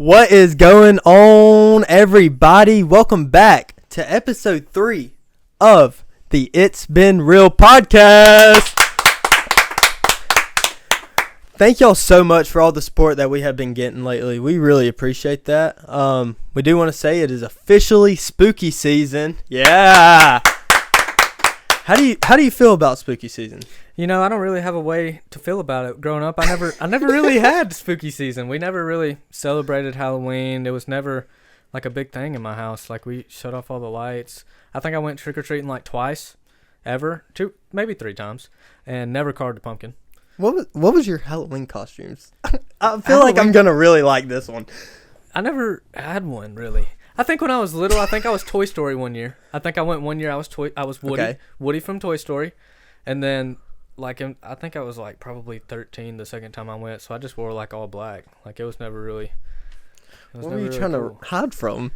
What is going on, everybody? Welcome back to episode 3 of the It's Been Real podcast. Thank y'all so much for all the support that we have been getting lately. We really appreciate that. We do want to say it is officially spooky season. Yeah. How do you feel about spooky season? You know, I don't really have a way to feel about it. Growing up, I never really had spooky season. We never really celebrated Halloween. It was never like a big thing in my house. Like, we shut off all the lights. I think I went trick-or-treating like twice, ever. 2, maybe 3 times, and never carved a pumpkin. What was your Halloween costumes? I feel like I'm gonna really like this one. I never had one, really. I think when I was little, I think I was Toy Story one year. I think I went one year, I was Woody. Okay. Woody from Toy Story. And then, like, I think I was, like, probably 13 the second time I went, so I just wore, like, all black. Like, it was never really... What were you trying to hide from?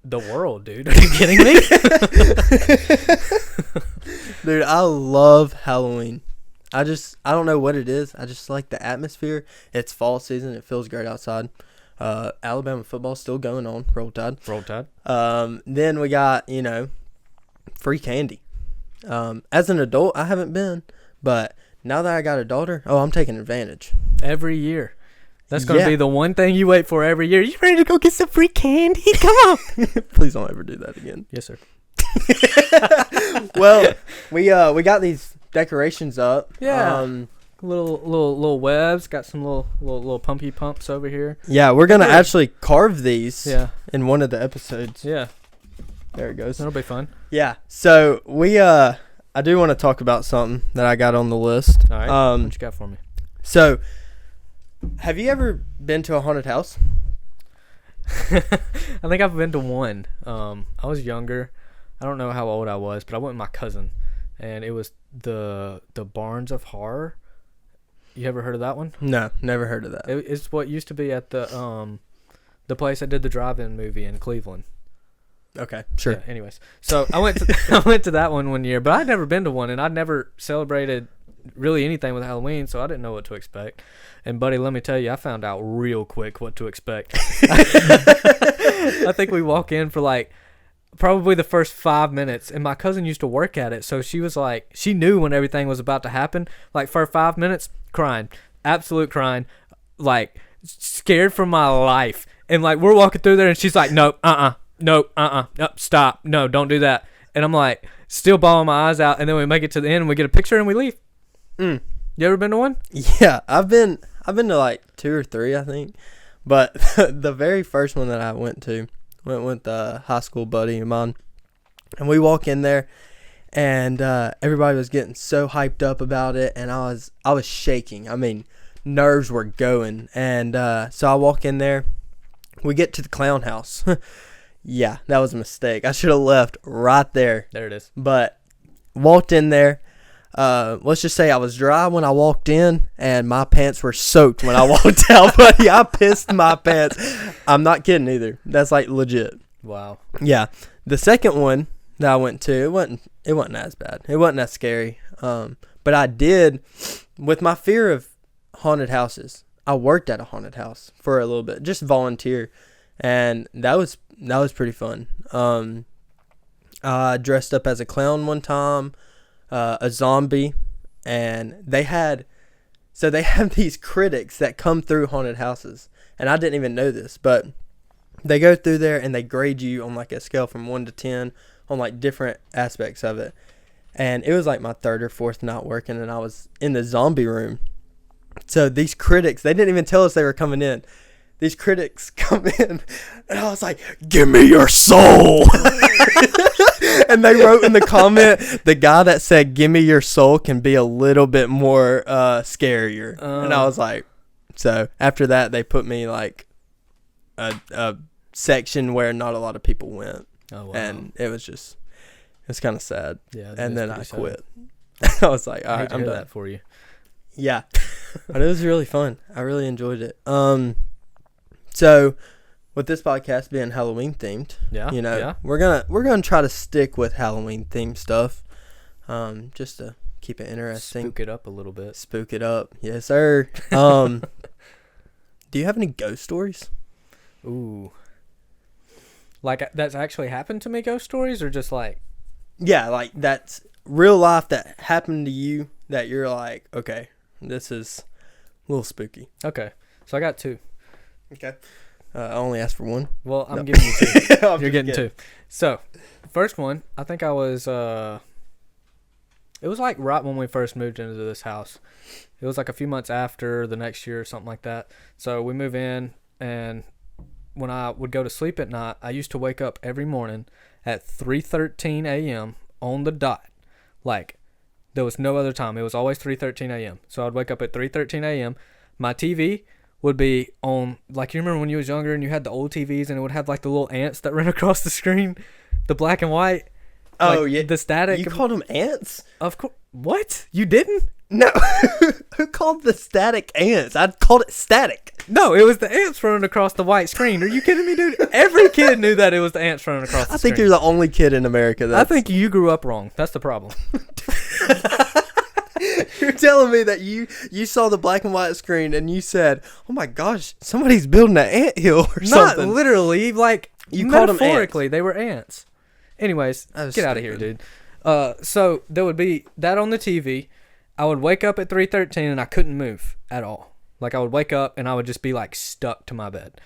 The world, dude. Are you kidding me? Dude, I love Halloween. I don't know what it is. I just like the atmosphere. It's fall season. It feels great outside. Alabama football's still going on. Roll Tide. Roll Tide. Then we got, free candy. As an adult, I haven't been. But now that I got a daughter, I'm taking advantage. Every year. That's going to be the one thing you wait for every year. You ready to go get some free candy? Come on. Please don't ever do that again. Yes, sir. Well, we got these decorations up. Yeah. Little webs. Got some little pumpy pumps over here. Yeah, we're going to actually carve these in one of the episodes. Yeah. There it goes. That'll be fun. Yeah. So I do want to talk about something that I got on the list. All right. What you got for me? So, have you ever been to a haunted house? I think I've been to one. I was younger. I don't know how old I was, but I went with my cousin, and it was the Barns of Horror. You ever heard of that one? No, never heard of that. It's what used to be at the place that did the drive-in movie in Cleveland. Okay, sure. Yeah, anyways, so I went to that one year, but I'd never been to one, and I'd never celebrated really anything with Halloween, so I didn't know what to expect. And buddy, let me tell you, I found out real quick what to expect. I think we walk in for like probably the first 5 minutes, and my cousin used to work at it, so she was like, she knew when everything was about to happen. Like, for 5 minutes, crying, absolute crying, like scared for my life. And like, we're walking through there, and she's like, nope, stop, no, don't do that. And I'm like, still bawling my eyes out, and then we make it to the end, and we get a picture, and we leave. You ever been to one? Yeah, I've been to like 2 or 3, I think. But the very first one that I went with a high school buddy of mine, and we walk in there, and everybody was getting so hyped up about it, and I was shaking. I mean, nerves were going, and so I walk in there. We get to the clown house. Yeah, that was a mistake. I should have left right there. There it is. But walked in there. Let's just say I was dry when I walked in, and my pants were soaked when I walked out, buddy. I pissed my pants. I'm not kidding either. That's like legit. Wow. Yeah. The second one that I went to, it wasn't as bad. It wasn't as scary. But I did, with my fear of haunted houses, I worked at a haunted house for a little bit, just volunteer, and that was pretty fun. I dressed up as a clown one time, a zombie, and they have these critics that come through haunted houses, and I didn't even know this, but they go through there and they grade you on like a scale from 1 to 10 on like different aspects of it. And it was like my 3rd or 4th night working, and I was in the zombie room. So these critics, they didn't even tell us they were coming in. These critics come in, and I was like, give me your soul. And they wrote in the comment, the guy that said, give me your soul can be a little bit more scarier. And I was like, so after that, they put me like a section where not a lot of people went. Oh, wow. And it's kind of sad. Yeah. And then I quit. I was like, all right, I'm done. That for you. Yeah. But it was really fun. I really enjoyed it. So with this podcast being Halloween themed, we're gonna try to stick with Halloween themed stuff, just to keep it interesting. Spook it up a little bit. Spook it up, yes, sir. Do you have any ghost stories? Ooh. Like, that's actually happened to me, ghost stories, or just like... Yeah, like that's real life that happened to you that you're like, okay, this is a little spooky. Okay. So I got 2. Okay. I only asked for one. Well, I'm No. giving you 2. I'm You're just getting kidding. 2. So, the first one, I think I was, it was like right when we first moved into this house. It was like a few months after the next year or something like that. So we move in, and when I would go to sleep at night, I used to wake up every morning at 3:13 a.m. on the dot. Like, there was no other time. It was always 3:13 a.m. So I'd wake up at 3:13 a.m. My TV would be on, like, you remember when you was younger and you had the old TVs and it would have like the little ants that ran across the screen, the black and white. Oh, Like, yeah. the static. You called them ants? Of course. What? You didn't? No. Who called the static ants? I called it static. No, it was the ants running across the white screen. Are you kidding me, dude? Every kid knew that it was the ants running across the I screen. think you're the only kid in America that I think you grew up wrong. That's the problem. you're telling me that you saw the black and white screen and you said, "Oh my gosh, somebody's building an anthill or Not something." literally, like, You called 'em metaphorically, they were ants. Anyways, That was get out of here, stupid. dude. So there would be that on the TV. I would wake up at 3:13 and I couldn't move at all. Like, I would wake up and I would just be like stuck to my bed.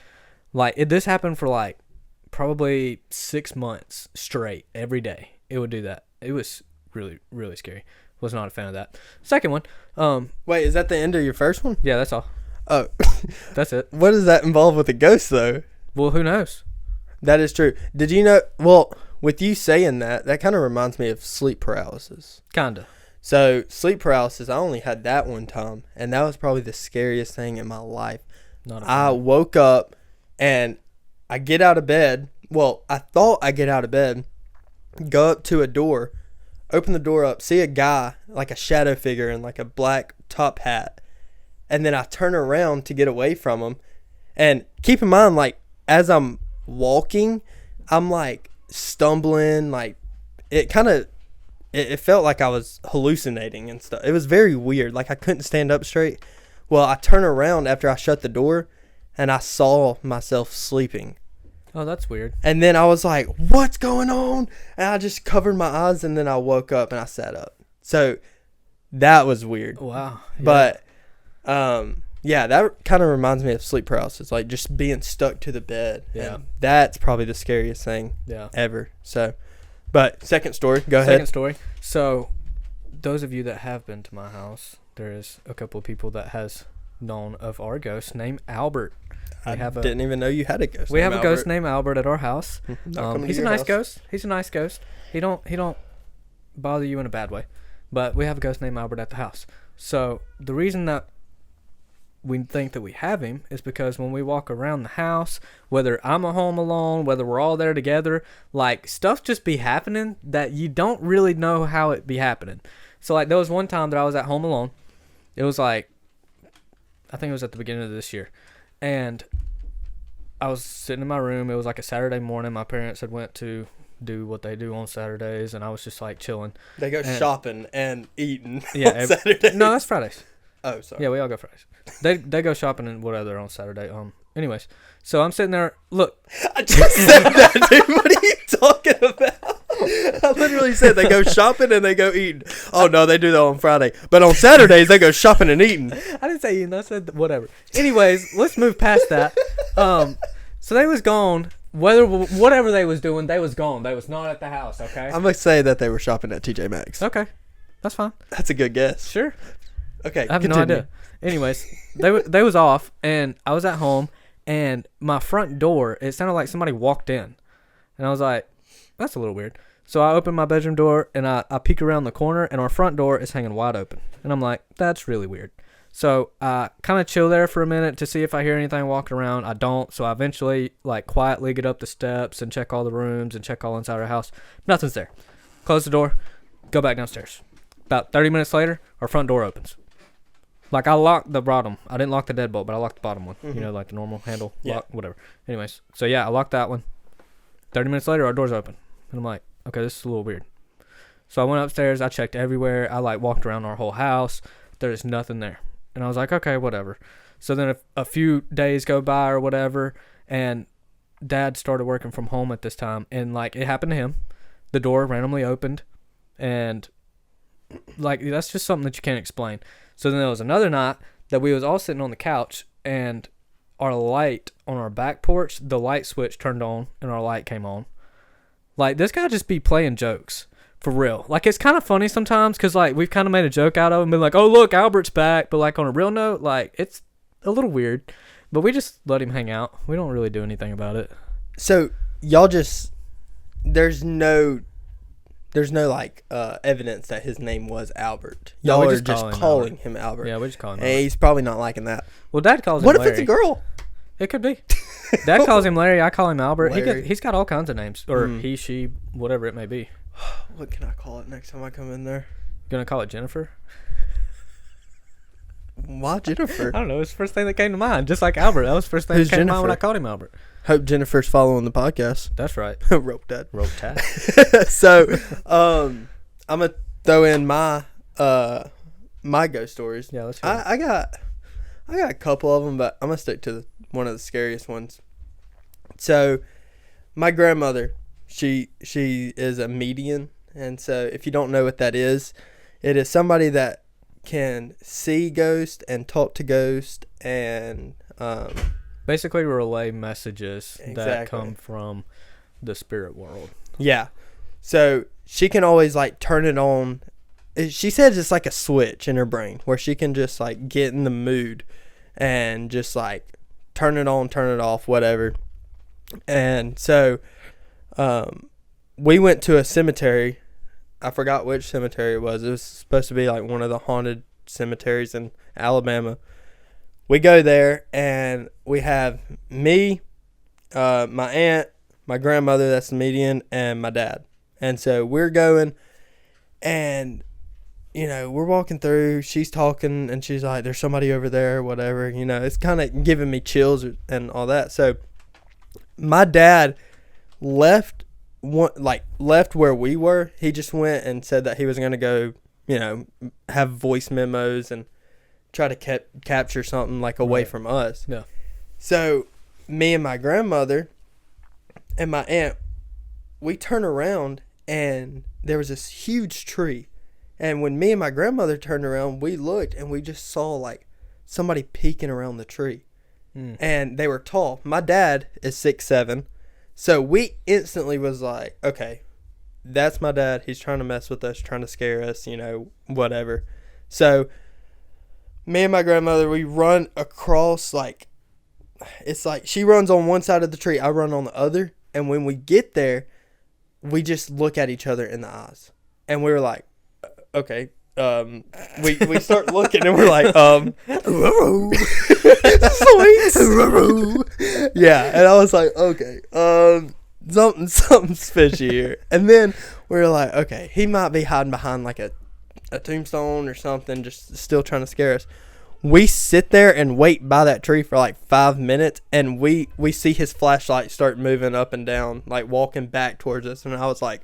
Like, this happened for like probably 6 months straight every day. It would do that. It was really, really scary. Was not a fan of that. Second one, Wait, is that the end of your first one? yeah, that's all. Oh, That's it. what does that involve with a ghost though? Well, who knows? That is true. Did you know? Well, with you saying that kind of reminds me of sleep paralysis. Kinda. So sleep paralysis, I only had that one time, and that was probably the scariest thing in my life. Not a I fan. woke up and I get out of bed. Well, I thought I get out of bed, go up to a door, open the door up, see a guy, like a shadow figure in like a black top hat. And then I turn around to get away from him. And keep in mind, like, as I'm walking, I'm like stumbling, like it felt like I was hallucinating and stuff. It was very weird. Like, I couldn't stand up straight. Well, I turn around after I shut the door and I saw myself sleeping. Oh, that's weird. And then I was like, what's going on? And I just covered my eyes and then I woke up and I sat up. So that was weird. Wow. Yeah. But yeah, that kind of reminds me of sleep paralysis, like just being stuck to the bed. Yeah. And that's probably the scariest thing Yeah. ever. So, but second story, go Second ahead. story. So, those of you that have been to my house, there is a couple of people that has known of our ghost named Albert. I have a- didn't even know you had a ghost. We have named a ghost Albert. named Albert at our house. Not coming to He's a your nice house. ghost. He's a nice ghost. He don't bother you in a bad way. But we have a ghost named Albert at the house. So the reason that we think that we have him is because when we walk around the house, whether I'm at home alone, whether we're all there together, like, stuff just be happening that you don't really know how it be happening. So, like, there was one time that I was at home alone. It was like, I think it was at the beginning of this year. And I was sitting in my room. It was like a Saturday morning. My parents had went to do what they do on Saturdays, and I was just like chilling. They go And- shopping and eating Yeah, on Saturday. No, that's Fridays. Oh, sorry. Yeah, we all go Fridays. They go shopping and whatever on Saturday. Anyways, so I'm sitting there. Look, I just said that, dude. What are you talking about? I literally said they go shopping and they go eating. Oh, no, they do that on Friday. But on Saturdays, they go shopping and eating. I didn't say eating. I said whatever. Anyways, let's move past that. So they was gone. Whatever they was doing, they was gone. They was not at the house. Okay. I'm going to say that they were shopping at TJ Maxx. Okay, that's fine. That's a good guess. Sure. Okay, I have continue. no idea. Anyways, they was off, and I was at home, and my front door, it sounded like somebody walked in, and I was like, that's a little weird. So I opened my bedroom door, and I peek around the corner, and our front door is hanging wide open, and I'm like, that's really weird. So I kind of chill there for a minute to see if I hear anything walking around. I don't, so I eventually, like, quietly get up the steps and check all the rooms and check all inside our house. Nothing's there. Close the door, go back downstairs. About 30 minutes later, our front door opens. Like, I locked the bottom. I didn't lock the deadbolt, but I locked the bottom one. Mhm. You know, like the normal handle Yeah. lock, whatever. Anyways, so yeah, I locked that one. 30 minutes later, our door's open. And I'm like, okay, this is a little weird. So I went upstairs. I checked everywhere. I, like, walked around our whole house. There's nothing there. And I was like, okay, whatever. So then a few days go by or whatever, and Dad started working from home at this time, and like it happened to him. The door randomly opened, and like that's just something that you can't explain. So then there was another night that we was all sitting on the couch, and our light on our back porch, the light switch turned on, and our light came on. Like, this guy just be playing jokes. For real. Like, it's kind of funny sometimes because, like, we've kind of made a joke out of it and been like, oh, look, Albert's back. But, like, on a real note, like, it's a little weird. But we just let him hang out. We don't really do anything about it. So, y'all just... There's no like, evidence that his name was Albert. No, Y'all we are just calling him Albert. Yeah, we just call him Hey, Albert. he's probably not liking that. Well, Dad calls him What if Larry. it's a girl? It could be. Dad calls him Larry. I call him Albert. Larry. He's got all kinds of names. Or he, she, whatever it may be. What can I call it next time I come in there? Gonna call it Jennifer? Why Jennifer? I don't know. It's the first thing that came to mind. Just like Albert. That was the first thing Who's that came to mind when I Jennifer? called him Albert. Hope Jennifer's following the podcast. That's right. Rope Dad. Rope tag. So, I'm gonna throw in my ghost stories. Yeah, let's hear it. I got a couple of them, but I'm gonna stick to one of the scariest ones. So, my grandmother, she is a medium, and so if you don't know what that is, it is somebody that can see ghosts and talk to ghosts and Basically relay messages that Exactly. come from the spirit world. yeah. So she can always like turn it on. She says it's like a switch in her brain where she can just like get in the mood and just like turn it on, turn it off, whatever. And so we went to a cemetery. I forgot which cemetery it was. It was supposed to be like one of the haunted cemeteries in Alabama. We go there and we have me, my aunt, my grandmother, that's the median, and my dad. And so we're going, and, you know, we're walking through. She's talking, and she's like, there's somebody over there, whatever. You know, it's kind of giving me chills and all that. So my dad left where we were. He just went and said that he was going to go, you know, have voice memos and try to capture something like away Right. from us. Yeah. So me and my grandmother and my aunt, we turn around and there was this huge tree. And when me and my grandmother turned around, we looked and we just saw like somebody peeking around the tree. And they were tall. My dad is 6'7". So we instantly was like, okay, that's my dad. He's trying to mess with us, trying to scare us, you know, whatever. So me and my grandmother, we run across, like, it's like she runs on one side of the tree, I run on the other. And when we get there, we just look at each other in the eyes. And we were like, okay. We start looking and we're like, sweet. Yeah, and I was like, okay, something's fishy here. And then we were like, okay, he might be hiding behind like a tombstone or something, just still trying to scare us. We sit there and wait by that tree for like 5 minutes, and we see his flashlight start moving up and down, like walking back towards us. And I was like,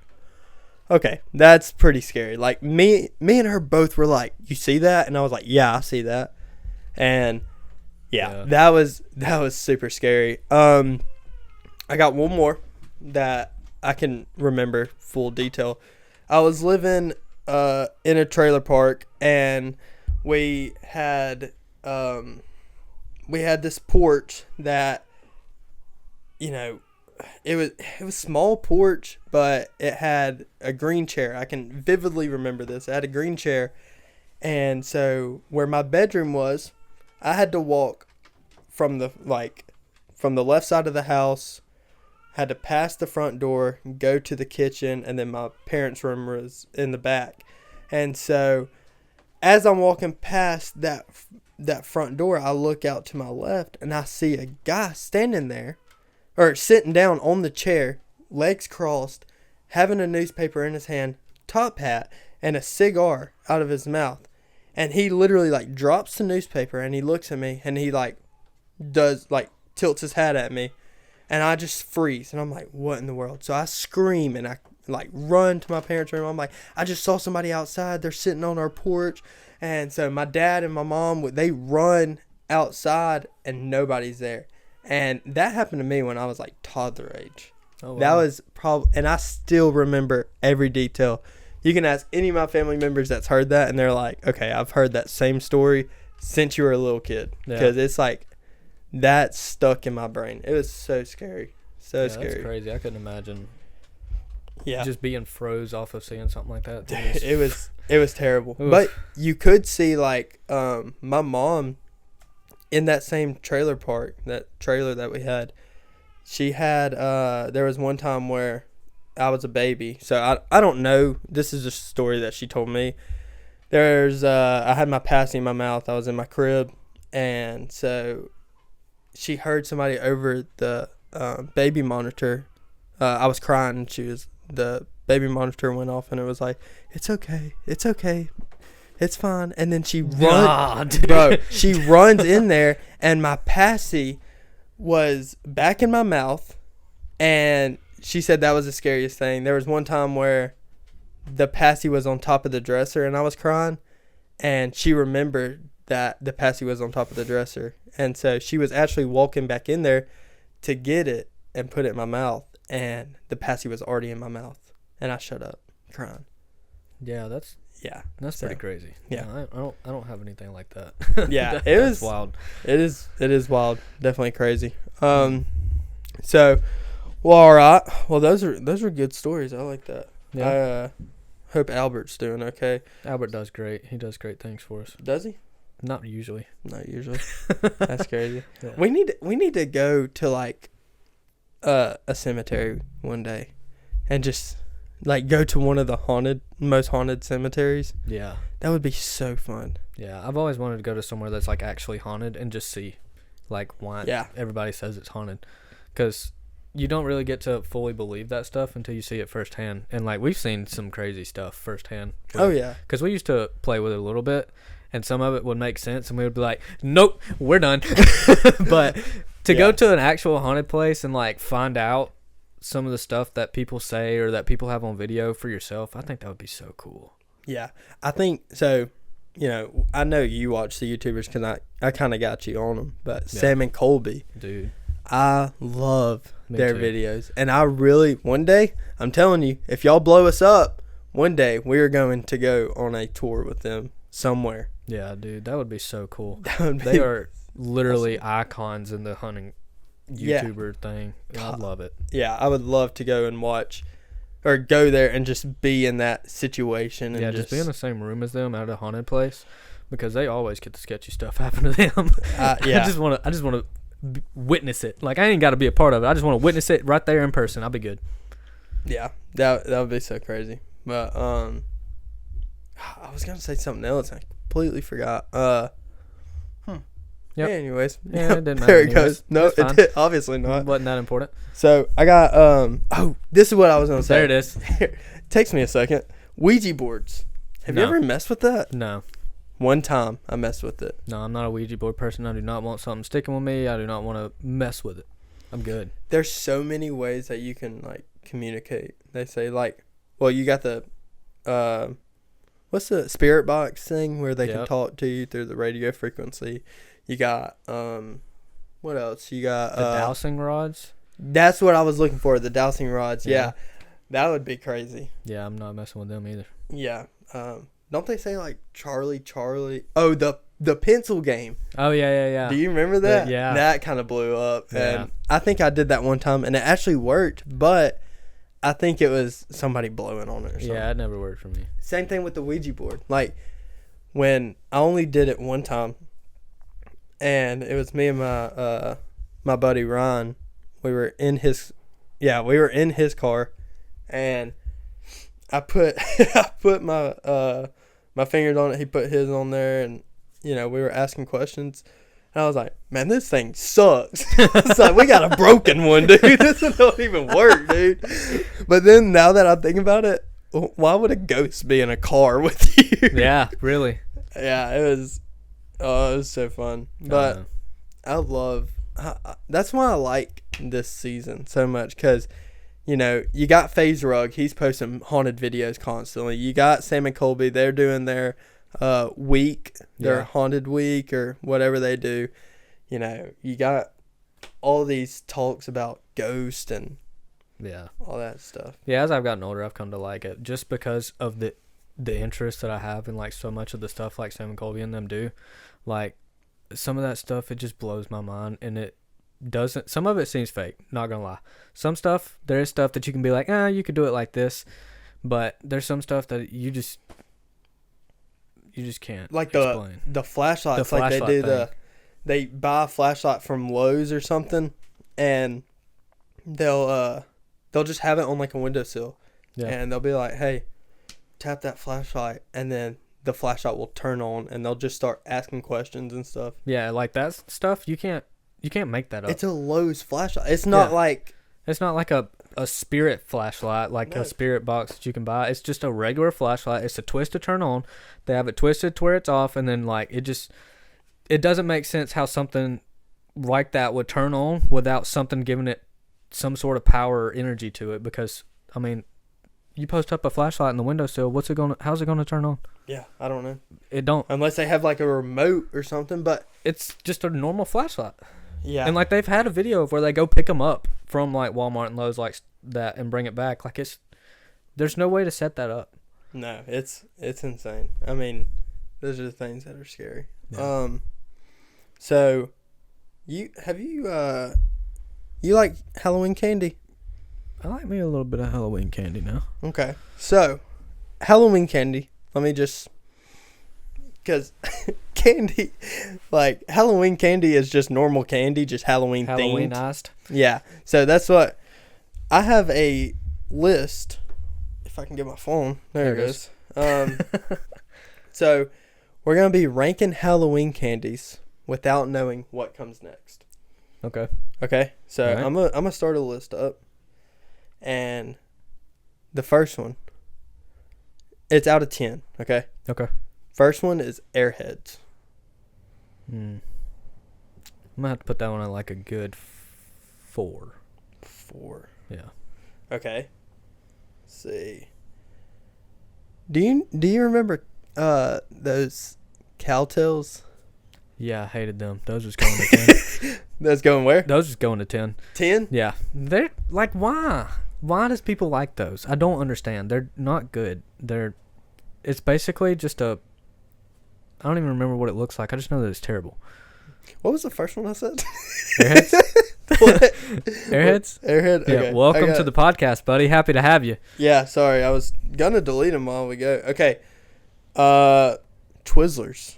okay, that's pretty scary. Like me and her both were like, you see that? And I was like, yeah, I see that. And yeah. that was super scary. I got one more that I can remember full detail. I was living in a trailer park, and we had this porch that, you know, it was a small porch, but it had a green chair. I can vividly remember this. It had a green chair, and so where my bedroom was, I had to walk from the left side of the house, had to pass the front door, go to the kitchen, and then my parents' room was in the back. And so as I'm walking past that front door, I look out to my left, and I see a guy standing there, or sitting down on the chair, legs crossed, having a newspaper in his hand, top hat, and a cigar out of his mouth. And he literally like drops the newspaper, and he looks at me, and he like tilts his hat at me, and I just freeze, and I'm like, what in the world? So I scream, and I like run to my parents' room. I'm like, I just saw somebody outside. They're sitting on our porch. And so my dad and my mom, they run outside, and nobody's there. And that happened to me when I was like toddler age. Oh, wow. That was probably, and I still remember every detail. You can ask any of my family members that's heard that, and they're like, okay, I've heard that same story since you were a little kid. Yeah. Because it's like, that stuck in my brain. It was so scary. So Yeah, scary. That's crazy. I couldn't imagine Yeah. just being froze off of seeing something like that. It was terrible. Oof. But you could see like my mom in that same trailer park, that trailer that we had. She had there was one time where I was a baby. So I don't know. This is just a story that she told me. There's I had my passy in my mouth. I was in my crib, and so she heard somebody over the baby monitor. I was crying, and the baby monitor went off, and it was like, it's okay, it's fine. And then she runs, bro. She runs in there, and my passy was back in my mouth, and she said that was the scariest thing. There was one time where the passy was on top of the dresser, and I was crying, and she remembered that the passy was on top of the dresser, and so she was actually walking back in there to get it and put it in my mouth, and the passy was already in my mouth, and I shut up crying. Yeah, that's So, pretty crazy. yeah. I don't have anything like that. Yeah, That's wild. It is wild. Definitely crazy. So, well, all right. Well, those are good stories. I like that. Yeah. I hope Albert's doing okay. Albert does great. He does great things for us. Does he? Not usually. Not usually. That's crazy. Yeah. We need to go to like a cemetery one day, and just like go to one of the most haunted cemeteries. Yeah. That would be so fun. Yeah. I've always wanted to go to somewhere that's like actually haunted and just see like why everybody says it's haunted. Because you don't really get to fully believe that stuff until you see it firsthand. And like we've seen some crazy stuff firsthand. Oh yeah. Because we used to play with it a little bit, and some of it would make sense, and we would be like, nope, we're done. But to go to an actual haunted place and like find out some of the stuff that people say or that people have on video for yourself, I think that would be so cool. Yeah, I think so. You know, I know you watch the YouTubers because I kind of got you on them, but Sam and Colby, dude, I love their too. videos, and I really one day, I'm telling you, if y'all blow us up, one day we're going to go on a tour with them somewhere. Yeah, dude, that would be so cool. That would They be are literally icons in the hunting YouTuber thing. I'd love it. Yeah, I would love to go and watch, or go there and just be in that situation. And Yeah, just be in the same room as them at a haunted place, because they always get the sketchy stuff happen to them. Yeah. I just want to witness it. Like, I ain't got to be a part of it. I just want to witness it right there in person. I'll be good. Yeah, that would be so crazy. But I was gonna say something else. I completely forgot. Yep. Yeah, anyways. Yeah, it didn't matter. There it anyways. goes. No, It's fine. it did, obviously not. Wasn't that important? So I got this is what I was gonna say. There it is. Takes me a second. Ouija boards. Have you No. ever messed with that? No. One time I messed with it. No, I'm not a Ouija board person. I do not want something sticking with me. I do not want to mess with it. I'm good. There's so many ways that you can like communicate. They say like, well, you got the what's the spirit box thing where they can talk to you through the radio frequency. You got what else? You got The dowsing rods? That's what I was looking for, the dowsing rods. Yeah. That would be crazy. Yeah, I'm not messing with them either. Yeah. Don't they say like Charlie? Oh, the pencil game. Oh, yeah. Do you remember that? Yeah. That kind of blew up. Yeah. And I think I did that one time, and it actually worked, but I think it was somebody blowing on it or something. Yeah, it never worked for me. Same thing with the Ouija board. Like, when I only did it one time, and it was me and my buddy Ron. We were in his car, and I put my fingers on it. He put his on there, and we were asking questions. And I was like, man, this thing sucks. It's like, we got a broken one, dude. This don't even work, dude. But then now that I'm thinking about it, why would a ghost be in a car with you? Yeah, really. Yeah, it was so fun. But that's why I like this season so much, because you got FaZe Rug. He's posting haunted videos constantly. You got Sam and Colby. They're doing their week, their haunted week or whatever they do. You got all these talks about ghosts and Yeah. all that stuff. Yeah, as I've gotten older, I've come to like it just because of the interest that I have in like so much of the stuff like Sam and Colby and them do. Like some of that stuff, it just blows my mind, and it doesn't. Some of it seems fake. Not gonna lie. Some stuff, there is stuff that you can be like, you could do it like this, but there's some stuff that you just can't Like explain. the flashlights, The like they flashlight do they buy a flashlight from Lowe's or something, and they'll just have it on like a windowsill, Yeah. and they'll be like, hey, tap that flashlight, and then the flashlight will turn on, and they'll just start asking questions and stuff. Yeah, like that stuff, you can't make that up. It's a Lowe's flashlight. It's not like It's not like a spirit flashlight, like No. a spirit box that you can buy. It's just a regular flashlight. It's a twist to turn on. They have it twisted to where it's off, and then like it doesn't make sense how something like that would turn on without something giving it some sort of power or energy to it. Because I mean, you post up a flashlight in the windowsill, how's it gonna turn on? yeah, I don't know, It don't. unless they have like a remote or something. But It's just a normal flashlight. yeah, And like they've had a video of where they go pick them up from like Walmart and Lowe's like that and bring it back. Like there's no way to set that up. no, it's insane. I mean, those are the things that are scary. Yeah. So you like Halloween candy? I like me a little bit of Halloween candy now. Okay, so Halloween candy. Let me just, because candy, like Halloween candy is just normal candy, just Halloween themed. Halloweenized. Yeah, so that's what I have a list. If I can get my phone, there it is. goes. So we're gonna be ranking Halloween candies without knowing what comes next. Okay. Okay, so Alright. I'm gonna start a list up, and the first one, it's out of 10. Okay. Okay. First one is Airheads. I'm gonna have to put that one at like a good 4. 4. Yeah. Okay. Let's see. Do you remember those Cowtails? Yeah, I hated them. Those was going to 10. That's going where? Those was going to 10. 10? Yeah. They're like, why? Why does people like those? I don't understand. They're not good. It's basically just I don't even remember what it looks like. I just know that it's terrible. What was the first one I said? Airheads? What? Airheads? Airhead? Yeah, Okay. welcome to the podcast, buddy. Happy to have you. Yeah, sorry. I was gonna delete them while we go. Okay. Twizzlers.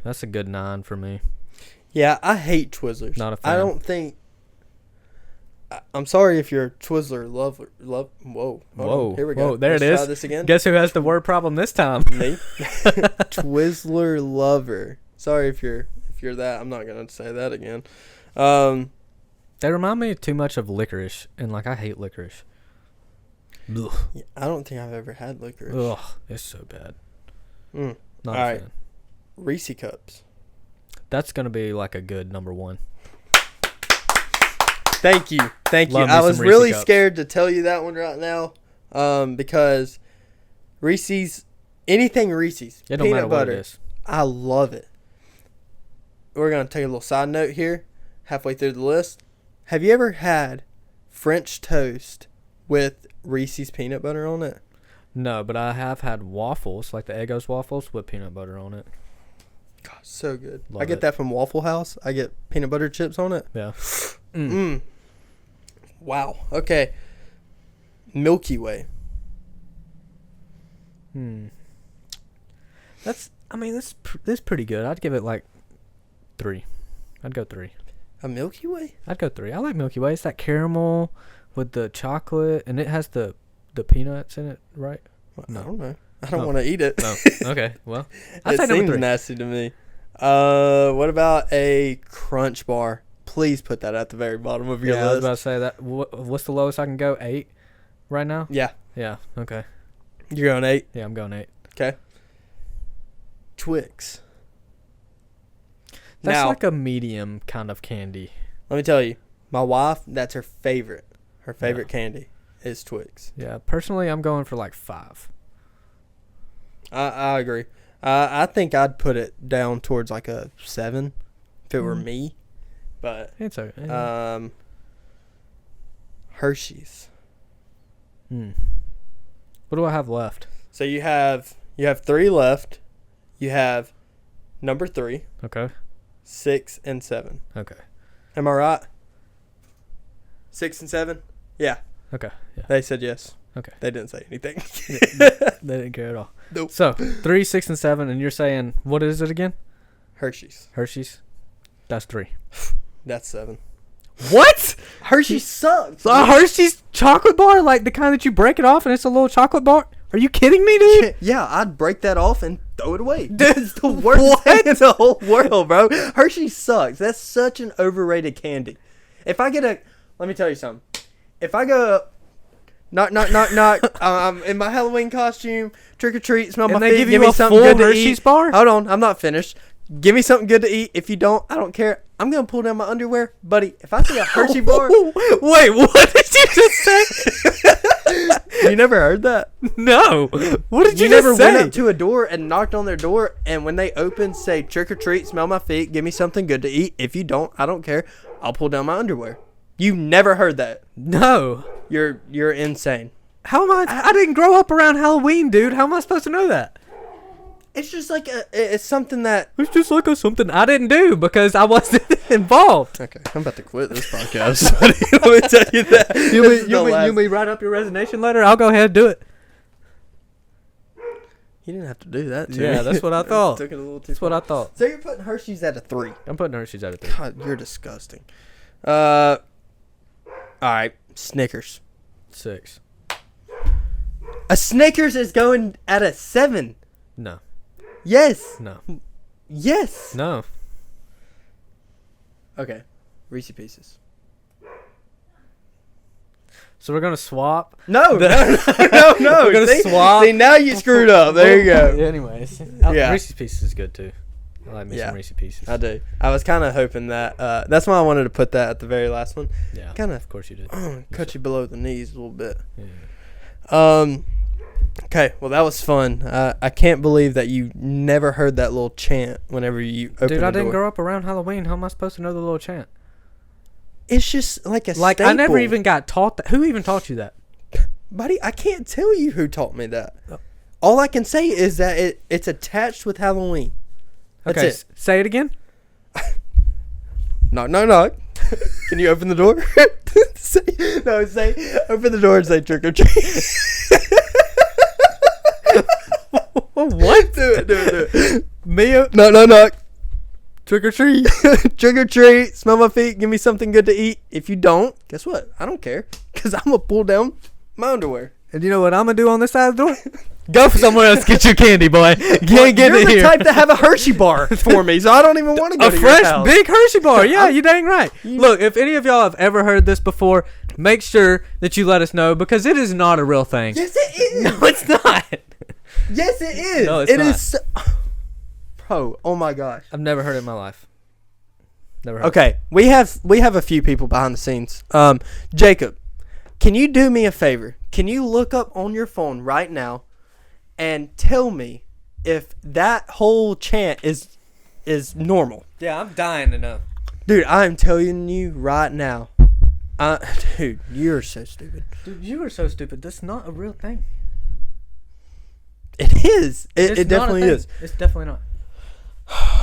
That's a good 9 for me. Yeah, I hate Twizzlers. Not a fan. I don't think. I'm sorry if you're a Twizzler lover. Whoa. Hold Whoa. on. Here we go. Whoa, there Let's it try is. this again. Guess who has the word problem this time? Me. Twizzler lover. Sorry if you're that. I'm not gonna say that again. They remind me too much of licorice, and like I hate licorice. Ugh. Yeah, I don't think I've ever had licorice. Ugh, it's so bad. Mm. Not All a right. fan. Reese cups. That's gonna be like a good number 1. Thank you. Love me I was some Reese really cups. scared to tell you that one right now, because Reese's, anything Reese's, It don't matter peanut what butter, it is. I love it. We're gonna take a little side note here, halfway through the list. Have you ever had French toast with Reese's peanut butter on it? No, but I have had waffles, like the Eggos waffles with peanut butter on it. God, so good. Love I get it. that from Waffle House. I get peanut butter chips on it. Yeah. Wow. Okay. Milky Way. That's pretty good. I'd give it like 3. I'd go 3. A Milky Way? I'd go 3. I like Milky Way. It's that caramel with the chocolate, and it has the peanuts in it, right? I don't know. I don't Oh. want to eat it. No. Okay. Well, I'd It say number seems 3. nasty to me. What about a Crunch Bar? Please put that at the very bottom of your Yeah, I was list. about to say that. What's the lowest I can go? 8 right now? Yeah, Yeah. Okay. you're going 8. Yeah, I'm going 8. Okay. Twix. That's Now, like a medium kind of candy. let me tell you, my wife, that's her favorite. Her favorite candy is Twix. Yeah. Personally, I'm going for like 5. I agree. I think I'd put it down towards like a 7 if it were me. but It's okay. Hershey's. What do I have left? So you have 3 left. You have number 3, Okay. 6, and 7. Okay. Am I right? 6 and 7? Yeah. Okay. Yeah. They said yes. Okay. They didn't say anything. They didn't care at all. Nope. So 3, 6, and 7, and you're saying what is it again? Hershey's. Hershey's. That's 3. That's 7. What? Hershey sucks. A Hershey's chocolate bar, like the kind that you break it off and it's a little chocolate bar? Are you kidding me, dude? Yeah, I'd break that off and throw it away. Dude, it's the worst thing in the whole world, bro. Hershey sucks. That's such an overrated candy. If I get let me tell you something. If I go, knock, I'm in my Halloween costume, trick or treat, smell my feet, give me something good to Hershey's eat. bar? Hold on, I'm not finished. Give me something good to eat. If you don't, I don't care. I'm gonna pull down my underwear, buddy. If I see a Hershey bar, Wait, what did you just say? you never heard that? No. What did you, You never just say? went up to a door and knocked on their door, and when they open, say trick or treat, smell my feet, give me something good to eat. If you don't, I don't care. I'll pull down my underwear. You never heard that? No. You're insane. How am I didn't grow up around Halloween, dude. How am I supposed to know that? It's just like it's something that. It's just like something I didn't do because I wasn't involved. Okay, I'm about to quit this podcast. Let me tell you that. You may write up your resignation letter? I'll go ahead and do it. You didn't have to do that. To Yeah, me. that's what I thought. Took it a little too That's what I thought. So you're putting Hershey's at a 3. I'm putting Hershey's at a 3. God, you're disgusting. All right, Snickers. 6. A Snickers is going at a 7. No. Yes. No. Yes. No. Okay. Reese Pieces. So we're gonna swap. No. We're gonna swap. See, now you screwed up. There you go. Anyways, Yeah. Reese's Pieces is good too. I like me some Reese's Pieces. I do. I was kind of hoping that. That's why I wanted to put that at the very last one. Yeah. Kind Of course you did. of cut you below the knees a little bit. Yeah. Okay. Well, that was fun. I can't believe that you never heard that little chant whenever you opened Dude, the I didn't door. grow up around Halloween. How am I supposed to know the little chant? It's just like a Like staple. I never even got taught that. Who even taught you that? Buddy, I can't tell you who taught me that. All I can say is that it's attached with Halloween. That's Okay, it. say it again. Knock, knock, knock. Can you open the door? say, open the door and say trick or treat. What? Do it. Me? Knock, knock, knock. Trick or treat. Trick or treat. Smell my feet. Give me something good to eat. If you don't, guess what? I don't care. Because I'm going to pull down my underwear. And you know what I'm gonna do on this side of the door? Go somewhere else. Get your candy, boy. You ain't getting You're it the here. type to have a Hershey bar for me, so I don't even want to go A to your fresh house. big Hershey bar. Yeah, you dang right. Look, if any of y'all have ever heard this before, make sure that you let us know because it is not a real thing. Yes, it is. No, it's not. Yes, it is. No, it's It not. is so- Bro, oh my gosh. I've never heard it in my life. Never heard. Okay, we have a few people behind the scenes. Jacob, can you do me a favor? Can you look up on your phone right now and tell me if that whole chant is normal? Yeah, I'm dying to know. Dude, I'm telling you right now. Dude, you're so stupid. Dude, you are so stupid. That's not a real thing. It is. It It's not a definitely thing. is. It's definitely not.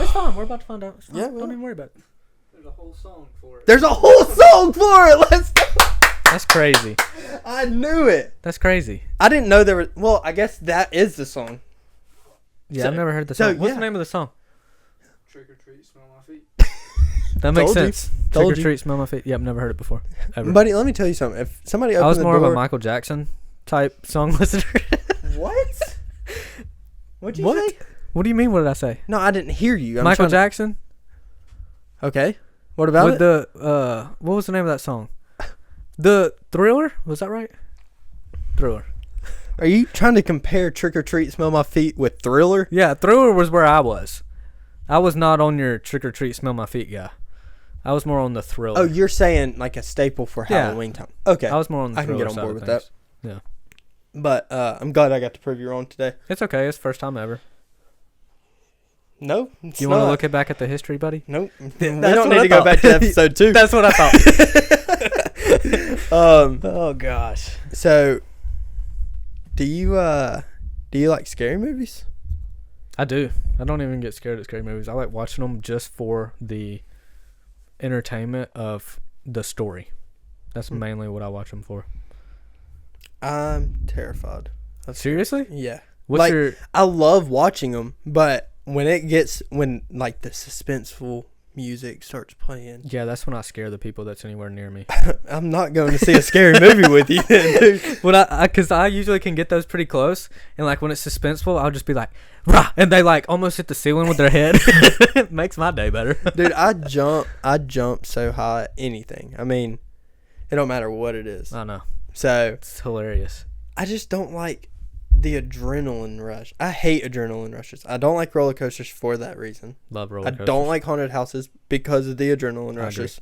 It's fine. We're about to find out. It's fine. Yeah, Don't well. even worry about it. There's a whole song for it. There's a whole song for it. Let's go. That's crazy. I knew it. That's crazy. I didn't know there was. Well, I guess that is the song. Yeah, So- I've never heard the so, song. What's yeah. the name of the song? Trick or treat, smell my feet. That makes Told you. sense. Told Trick or you. treat, smell my feet. Yep, never heard it before. Ever. Buddy, let me tell you something. If somebody I opened was the more door, of a Michael Jackson type song listener. What? What'd you What? say? What do you mean? What did I say? No, I didn't hear you. Michael trying Jackson Okay. What about with it? the what was the name of that song? The Thriller, was that right? Thriller. Are you trying to compare Trick or Treat, Smell My Feet with Thriller? Yeah, Thriller was where I was. I was not on your Trick or Treat, Smell My Feet guy. I was more on the Thriller. Oh, you're saying like a staple for Yeah. Halloween time. Okay. I was more on the I can Thriller get on side board of with things. that. Yeah. But I'm glad I got to prove you wrong today. It's okay. It's first time ever. Nope. You want to look back at the history, buddy? Nope. We That's don't what need I to go thought. back to episode 2. That's what I thought. Oh gosh. So, do you like scary movies? I do. I don't even get scared at scary movies. I like watching them just for the entertainment of the story. That's mainly what I watch them for. I'm terrified. Seriously? Yeah. What's Like, your... I love watching them, but when like the suspenseful music starts playing, Yeah, that's when I scare the people that's anywhere near me. I'm not going to see a scary movie with you, then, dude. When because I usually can get those pretty close, and like when it's suspenseful, I'll just be like, rah, and they like almost hit the ceiling with their head. It makes my day better. Dude, I jump so high at anything. I mean, it don't matter what it is. I know. So It's hilarious. I just don't like the adrenaline rush. I hate adrenaline rushes. I don't like roller coasters for that reason. Love roller I coasters. don't like haunted houses because of the adrenaline I rushes.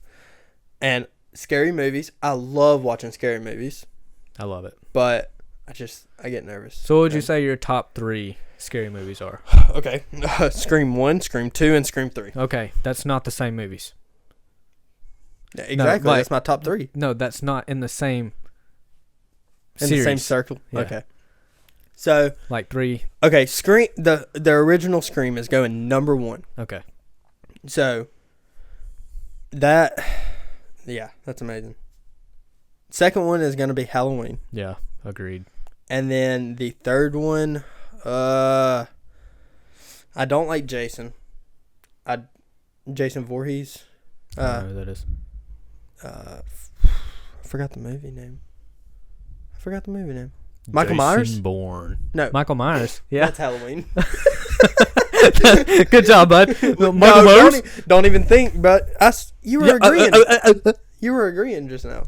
And scary movies. I love watching scary movies, I love it. but I get nervous. So what would you And- say your top 3 scary movies are? Okay. Scream 1, Scream 2, and Scream 3. Okay, that's not the same movies. Yeah, exactly. like- That's my top 3. No, that's not in the same In series. the same circle. Yeah. Okay. So, Like 3. okay, Scream the original Scream is going number 1. Okay. So that that's amazing. Second one is going to be Halloween. Yeah, agreed. And then the third one, I don't like Jason. Jason Voorhees. I don't know who that is. I forgot the movie name. Michael Myers? Bourne. No. Michael Myers. Yeah. That's Halloween. Good job, bud. Michael No, Myers. don't even think, but you were Yeah, agreeing. You were agreeing just now.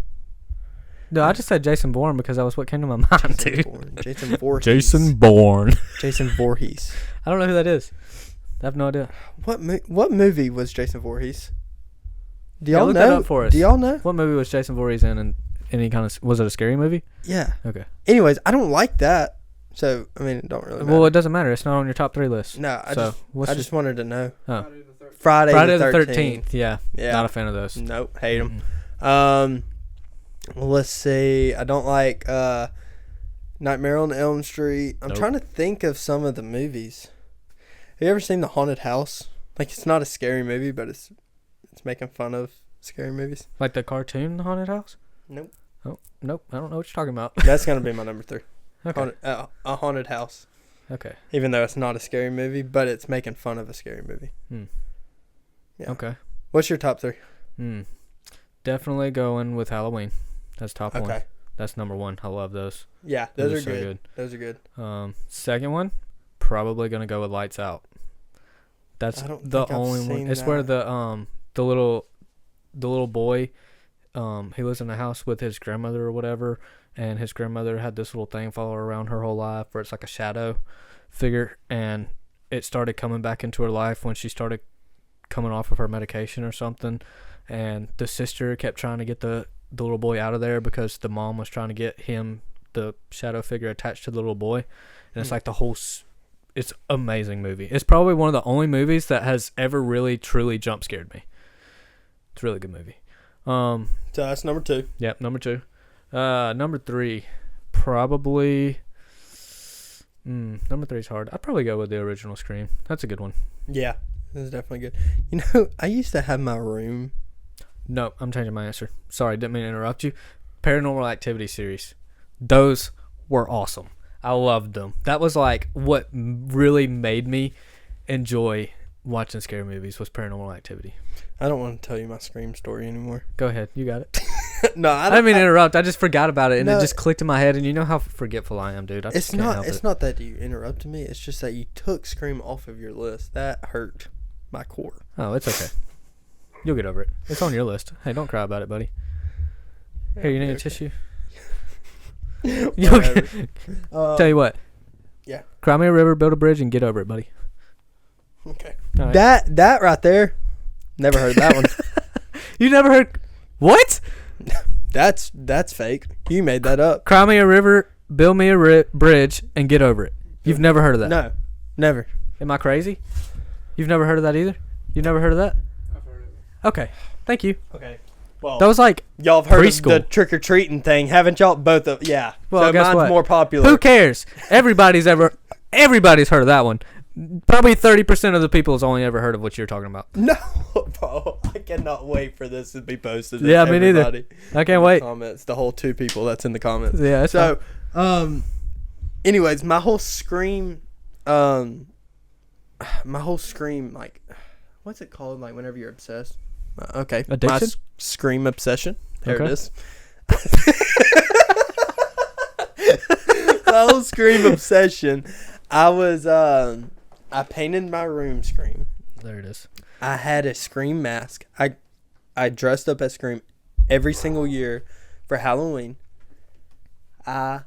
No, I just said Jason Bourne because that was what came to my mind, Jason dude. Bourne. Jason Voorhees. Bourne. Jason Voorhees. I don't know who that is. I have no idea. What movie was Jason Voorhees? Do Yeah, y'all look know? that up for us. Do y'all know? What movie was Jason Voorhees in? And any kind of... Was it a scary movie? Yeah. Okay. Anyways, I don't like that. So, I mean, it don't really matter. Well, it doesn't matter. It's not on your top 3 list. No, So, what's I your- just wanted to know. Oh. Friday the 13th. Friday Friday the 13th. Yeah. Yeah. Not a fan of those. Nope, hate them. Mm-mm. Let's see. I don't like Nightmare on Elm Street. I'm Nope. trying to think of some of the movies. Have you ever seen The Haunted House? Like, it's not a scary movie, but it's making fun of scary movies. Like the cartoon Haunted House? Nope. Oh, nope. I don't know what you're talking about. That's gonna be my number 3. Okay. A haunted house. Okay. Even though it's not a scary movie, but it's making fun of a scary movie. Hmm. Yeah. Okay. What's your top 3? Definitely going with Halloween. That's top one. Okay. That's number 1. I love those. Yeah, those are so good. Those are good. Second one, probably gonna go with Lights Out. That's I don't the think I've only one. seen It's where that. the little boy, he lives in a house with his grandmother or whatever, and his grandmother had this little thing follow her around her whole life, where it's like a shadow figure, and it started coming back into her life when she started coming off of her medication or something, and the sister kept trying to get the little boy out of there because the mom was trying to get him, the shadow figure, attached to the little boy, and it's like the whole it's amazing movie. It's probably one of the only movies that has ever really truly jump scared me. It's a really good movie. So that's number 2. Yep, number 2. Number 3, probably number 3 is hard. I'd probably go with the original Scream. That's a good one. Yeah, this is definitely good. You know, I used to have my room. No, I'm changing my answer. Sorry, didn't mean to interrupt you. Paranormal Activity series. Those were awesome. I loved them. That was like what really made me enjoy watching scary movies was Paranormal Activity. I don't want to tell you my Scream story anymore. Go ahead. You got it. No, I didn't mean to interrupt. I just forgot about it, and No. it just clicked in my head, and you know how forgetful I am, dude. I just It's can't not. help It's it. not that you interrupted me. It's just that you took Scream off of your list. That hurt my core. Oh, it's okay. You'll get over it. It's on your list. Hey, don't cry about it, buddy. Here, you need a Okay. tissue? You'll get, tell you what. Yeah. Cry me a river, build a bridge, and get over it, buddy. Okay. All right. That right there. Never heard that one. You never heard... What? That's fake. You made that up. Cry me a river, build me a bridge, and get over it. You've never heard of that? No, never. Am I crazy? You've never heard of that either? You've never heard of that? I've heard of it. Okay. Thank you. Okay. Well, That was like, y'all have heard of preschool. the trick or treating thing, haven't y'all? Both of yeah. Well, so guess mine's what? more popular. who cares? Everybody's heard of that one. Probably 30% of the people has only ever heard of what you're talking about. No, bro. I cannot wait for this to be posted. Yeah, me neither. Everybody. I can't wait. Comments. The whole 2 people that's in the comments. Yeah. It's So, anyways, my whole Scream, like, what's it called? Like whenever you're obsessed. Okay. Addiction? My Scream obsession. There Okay. it is. My whole Scream obsession. I painted my room Scream. there it is. I had a Scream mask. I dressed up as Scream every single year for Halloween. I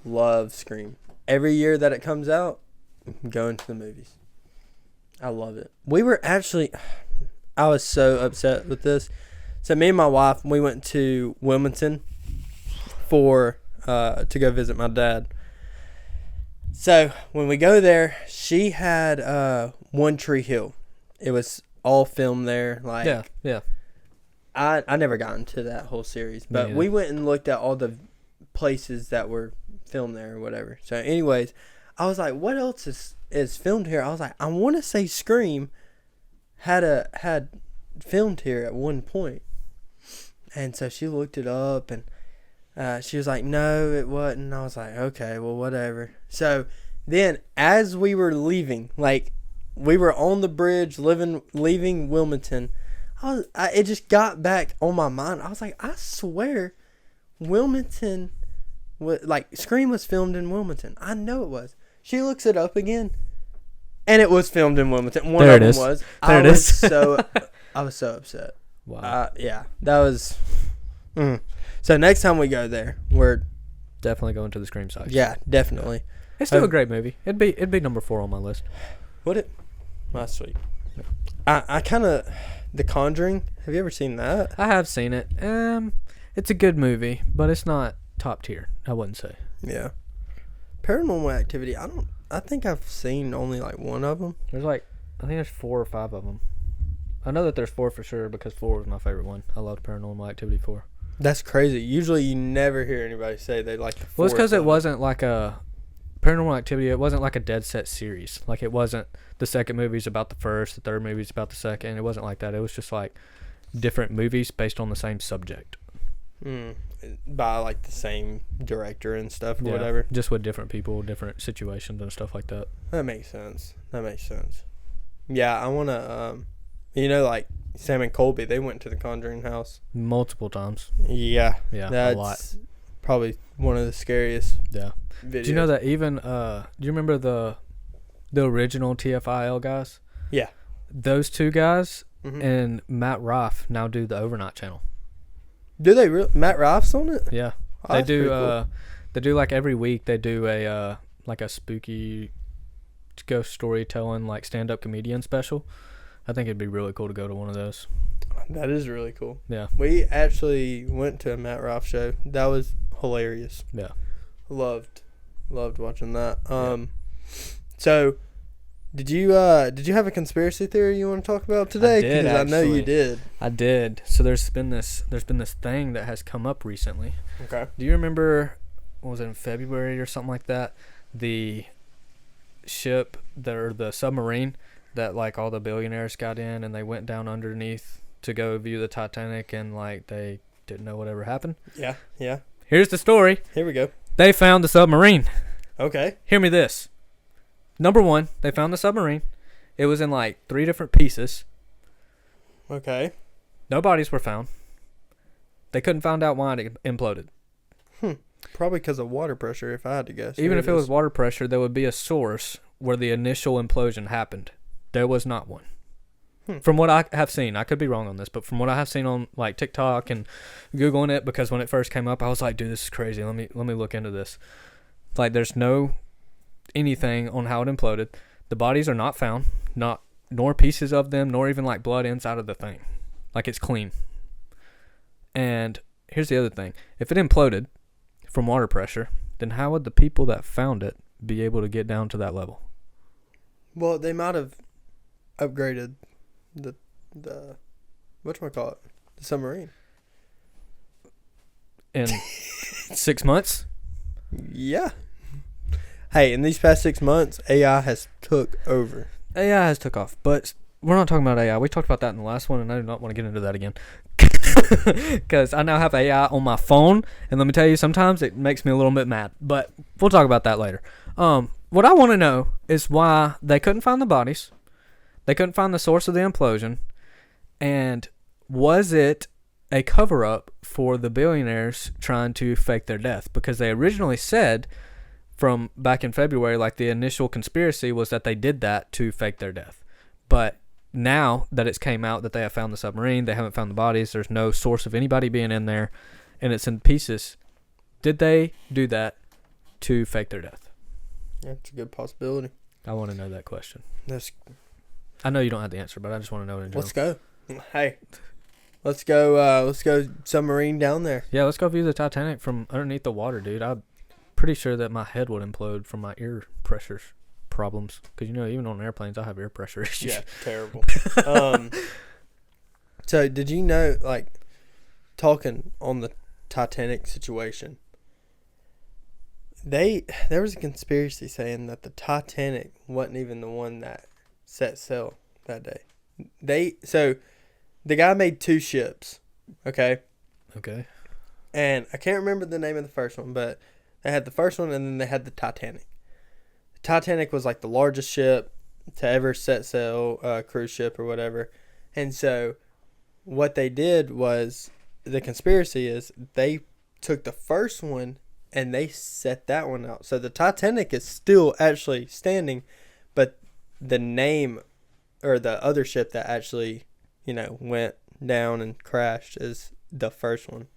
love Scream. Every year that it comes out, I'm going to the movies. I love it. I was so upset with this. So me and my wife, we went to Wilmington to go visit my dad. So when we go there, she had One Tree Hill. It was all filmed there. Like, Yeah. I never got into that whole series, but neither. we went and looked at all the places that were filmed there or whatever. So anyways, I was like, what else is filmed here? I was like, I want to say Scream had filmed here at one point. And so she looked it up and she was like, no, it wasn't. I was like, okay, well, whatever. So then as we were leaving, like we were on the bridge leaving Wilmington, it just got back on my mind. I was like, I swear Wilmington, Scream was filmed in Wilmington. I know it was. She looks it up again, and it was filmed in Wilmington. One There of it them is. was. There it is. I was so upset. Wow. Yeah, that was. So next time we go there, we're Definitely going to the Scream side. definitely. It's still a great movie. It'd be number 4 on my list. That's sweet. I kind of The Conjuring. Have you ever seen that? I have seen it. It's a good movie, but it's not top tier. I wouldn't say. Yeah. Paranormal Activity. I think I've seen only like one of them. I think there's 4 or 5 of them. I know that there's 4 for sure because 4 was my favorite one. I loved Paranormal Activity 4. That's crazy. Usually you never hear anybody say they like the Well, it's because fourth it one. wasn't like a Paranormal Activity. It wasn't like a dead set series. Like it wasn't the second movie's about the first, the third movie's about the second. It wasn't like that. It was just like different movies based on the same subject. By like the same director and stuff or Yeah, whatever. just with different people, different situations and stuff like that. That makes sense. Yeah, I want to, like Sam and Colby, they went to the Conjuring house. Multiple times. Yeah. Yeah, That's a lot. probably one of the scariest Yeah. videos. Do you know that even do you remember the original TFIL guys? Yeah. Those 2 guys Mhm. and Matt Rife now do the Overnight channel. Do they really? Matt Rife's on it? Yeah. Oh, They that's pretty do cool. they do like every week they do a like a spooky ghost storytelling like stand-up comedian special. I think it'd be really cool to go to one of those. That is really cool. Yeah. We actually went to a Matt Rife show. That was hilarious. Yeah. Loved watching that. So did you have a conspiracy theory you want to talk about today? did, I know you actually. did. I did. So there's been this thing that has come up recently. Okay. Do you remember, what was it, in February or something like that? The ship, the submarine that like all the billionaires got in and they went down underneath to go view the Titanic and like they didn't know whatever happened. Yeah. Here's the story. Here we go. They found the submarine. Okay. Hear me this. Number 1, they found the submarine. It was in like 3 different pieces. Okay. No bodies were found. They couldn't find out why it imploded. Probably because of water pressure, if I had to guess. Even Here if it was is. water pressure, there would be a source where the initial implosion happened. There was not one. From what I have seen, I could be wrong on this, but from what I have seen on like TikTok and Googling it, because when it first came up, I was like, dude, this is crazy. Let me look into this. Like, there's no anything on how it imploded. The bodies are not found, nor pieces of them, nor even like blood inside of the thing. Like, it's clean. And here's the other thing. If it imploded from water pressure, then how would the people that found it be able to get down to that level? Well, they might have upgraded the whatchamacallit, the submarine. In 6 months. Yeah. Hey, in these past 6 months, AI has took over. AI has took off, but we're not talking about AI. We talked about that in the last one, and I do not want to get into that again. Because I now have AI on my phone, and let me tell you, sometimes it makes me a little bit mad. But we'll talk about that later. What I want to know is why they couldn't find the bodies. They couldn't find the source of the implosion. And was it a cover-up for the billionaires trying to fake their death? Because they originally said from back in February, like the initial conspiracy was that they did that to fake their death. But now that it's came out that they have found the submarine, they haven't found the bodies, there's no source of anybody being in there, and it's in pieces. Did they do that to fake their death? That's a good possibility. I want to know that question. Let's I know you don't have the answer, but I just want to know it in general. go. Hey, let's go. Let's go submarine down there. Yeah, let's go view the Titanic from underneath the water, dude. I'm pretty sure that my head would implode from my ear pressures problems. Because, even on airplanes, I have ear pressure issues. Yeah, terrible. So, did you know, like, talking on the Titanic situation, there was a conspiracy saying that the Titanic wasn't even the one that set sail that day. So, the guy made 2 ships, okay? Okay. And I can't remember the name of the first one, but they had the first one and then they had the Titanic. The Titanic was like the largest ship to ever set sail, cruise ship or whatever. And so what they did was, the conspiracy is they took the first one and they set that one out. So the Titanic is still actually standing, but the name or the other ship that actually, went down and crashed is the first one.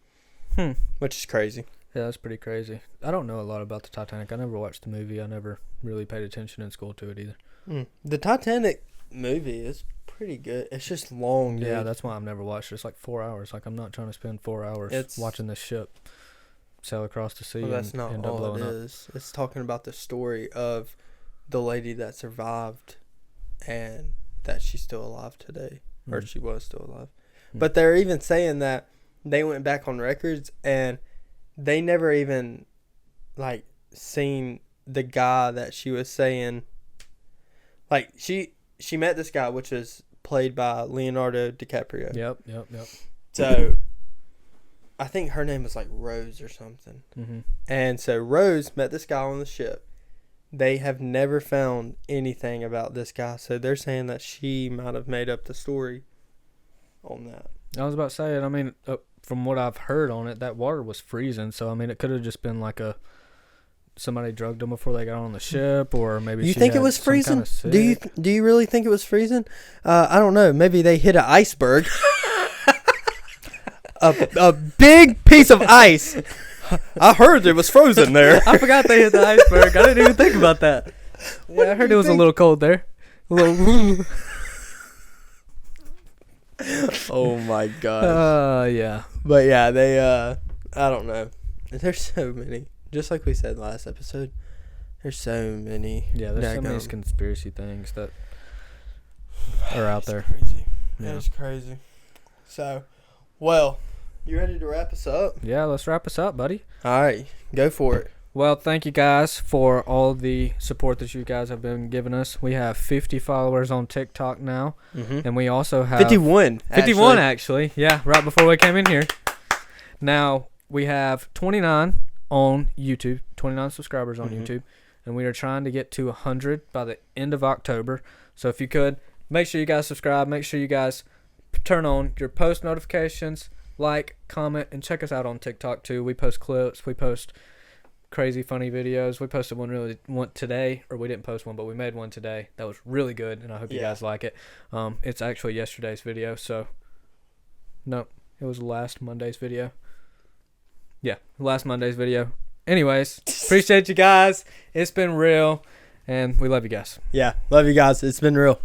Which is crazy. Yeah, that's pretty crazy. I don't know a lot about the Titanic. I never watched the movie. I never really paid attention in school to it either. The Titanic movie is pretty good. It's just long, dude. Yeah, that's why I've never watched it. It's like 4 hours. Like, I'm not trying to spend 4 hours watching this ship sail across the sea that's and not end up all blowing it up. is. It's talking about the story of the lady that survived and that she's still alive today. Or she was still alive. But they're even saying that they went back on records and they never even, like, seen the guy that she was saying. Like, she met this guy, which was played by Leonardo DiCaprio. Yep. So, I think her name was, like, Rose or something. Mm-hmm. And so, Rose met this guy on the ship. They have never found anything about this guy. So, they're saying that she might have made up the story on that. I was about to say it. I mean, from what I've heard on it, that water was freezing. So, I mean, it could have just been like somebody drugged them before they got on the ship, or maybe You she think it had was some freezing? kinda Do you really think it was freezing? I don't know. Maybe they hit an iceberg. a big piece of ice. I heard it was frozen there. I forgot they hit the iceberg. I didn't even think about that. Yeah, I heard it was a little cold there. A little. Oh my god. Yeah. But yeah, they I don't know. There's so many. Just like we said last episode, there's so many. Yeah, there's so many conspiracy things that are out there. Crazy. Yeah. It's crazy. So, well, you ready to wrap us up? Yeah, let's wrap us up, buddy. All right, go for it. Well, thank you guys for all the support that you guys have been giving us. We have 50 followers on TikTok now, and we also have 51. 51 actually. Yeah, right before we came in here. Now we have 29 on YouTube, 29 subscribers on YouTube, and we are trying to get to 100 by the end of October. So if you could, make sure you guys subscribe. Make sure you guys turn on your post notifications, like, comment, and check us out on TikTok too. We post clips. We post crazy funny videos. We posted one today, or we didn't post one, but we made one today that was really good, and I hope you guys like it. It's actually yesterday's video, so no, it was last Monday's video. Yeah, last Monday's video. Anyways, appreciate you guys. It's been real, and we love you guys. Yeah, love you guys. It's been real.